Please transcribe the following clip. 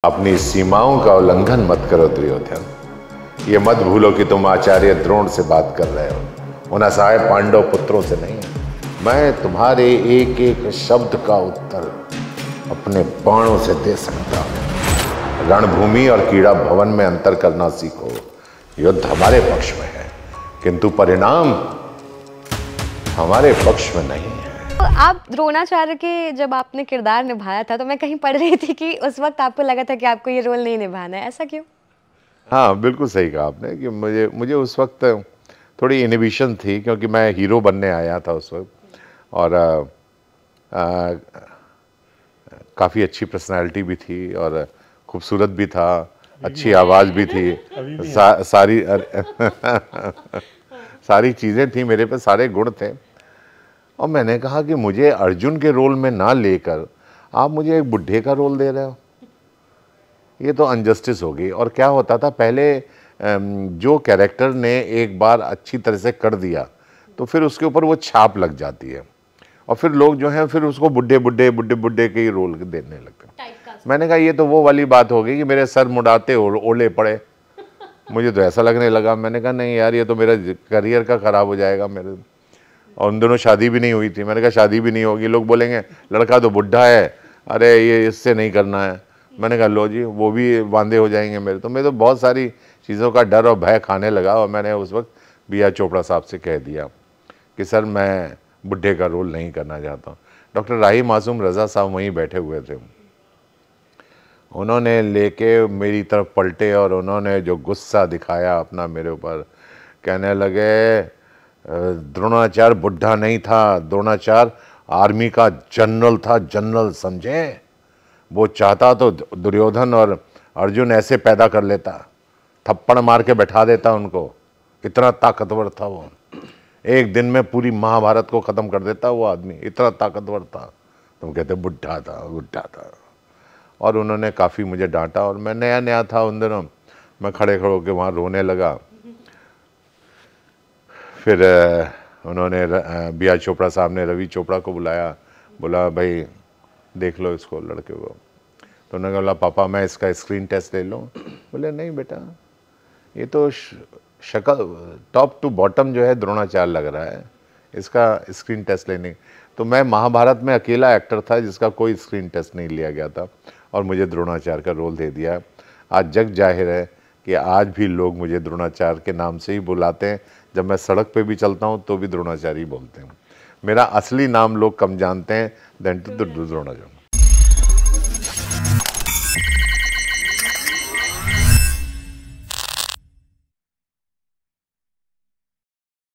अपनी सीमाओं का उल्लंघन मत करो दुर्योधन। ये मत भूलो कि तुम आचार्य द्रोण से बात कर रहे हो, उन असहाय पांडव पुत्रों से नहीं। मैं तुम्हारे एक एक शब्द का उत्तर अपने बाणों से दे सकता हूं। रणभूमि और कीड़ा भवन में अंतर करना सीखो। युद्ध हमारे पक्ष में है, किंतु परिणाम हमारे पक्ष में नहीं है। तो आप द्रोणाचार्य के जब आपने किरदार निभाया था तो मैं कहीं पढ़ रही थी कि उस वक्त आपको लगा था कि आपको ये रोल नहीं निभाना है, ऐसा क्यों? हाँ, बिल्कुल सही कहा आपने कि मुझे उस वक्त थोड़ी इनहिबिशन थी, क्योंकि मैं हीरो बनने आया था उस वक्त और काफ़ी अच्छी पर्सनालिटी भी थी और खूबसूरत भी था, अच्छी आवाज़ भी थी, सारी सारी चीज़ें थी मेरे पे, सारे गुण थे। और मैंने कहा कि मुझे अर्जुन के रोल में ना लेकर आप मुझे एक बुढ़े का रोल दे रहे हो, ये तो अनजस्टिस होगी। और क्या होता था पहले, जो कैरेक्टर ने एक बार अच्छी तरह से कर दिया तो फिर उसके ऊपर वो छाप लग जाती है और फिर लोग जो हैं फिर उसको बुढ़े के ही रोल देने लगते हैं। मैंने कहा ये तो वो वाली बात हो गई कि मेरे सर मुड़ाते ओले पड़े। मुझे तो ऐसा लगने लगा। मैंने कहा नहीं यार, ये तो मेरा करियर का ख़राब हो जाएगा मेरे। और उन दोनों शादी भी नहीं हुई थी। मैंने कहा शादी भी नहीं होगी, लोग बोलेंगे लड़का तो बुढ़ा है, अरे ये इससे नहीं करना है। मैंने कहा लो जी, वो भी वांदे हो जाएंगे मेरे। तो मैं तो बहुत सारी चीज़ों का डर और भय खाने लगा और मैंने उस वक्त बी.आर. चोपड़ा साहब से कह दिया कि सर मैं बुढ़े का रोल नहीं करना चाहता हूँ। डॉक्टर राही मासूम रज़ा साहब वहीं बैठे हुए थे, उन्होंने लेके मेरी तरफ पलटे और उन्होंने जो गुस्सा दिखाया अपना मेरे ऊपर, कहने लगे द्रोणाचार्य बुढ़ा नहीं था, द्रोणाचार्य आर्मी का जनरल था, जनरल समझे। वो चाहता तो दुर्योधन और अर्जुन ऐसे पैदा कर लेता, थप्पड़ मार के बैठा देता उनको, इतना ताकतवर था वो। एक दिन में पूरी महाभारत को ख़त्म कर देता वो आदमी, इतना ताकतवर था। तुम कहते बुढ़ा था। और उन्होंने काफ़ी मुझे डांटा और मैं नया नया था उन दिनों। मैं खड़े होकर वहाँ रोने लगा। फिर उन्होंने बी.आर. चोपड़ा साहब ने रवि चोपड़ा को बुलाया, बोला भाई देख लो इसको, लड़के को। तो उन्होंने बोला पापा मैं इसका स्क्रीन टेस्ट ले लूँ? बोले नहीं बेटा, ये तो शक्ल टॉप टू बॉटम जो है द्रोणाचार्य लग रहा है, इसका स्क्रीन टेस्ट लेने। तो मैं महाभारत में अकेला एक्टर था जिसका कोई स्क्रीन टेस्ट नहीं लिया गया था और मुझे द्रोणाचार्य का रोल दे दिया। आज जग जाहिर है कि आज भी लोग मुझे द्रोणाचार्य के नाम से ही बुलाते हैं। जब मैं सड़क पे भी चलता हूँ तो भी द्रोणाचार्य ही बोलते हैं। मेरा असली नाम लोग कम जानते हैं देन टू द्रोणाचार्य।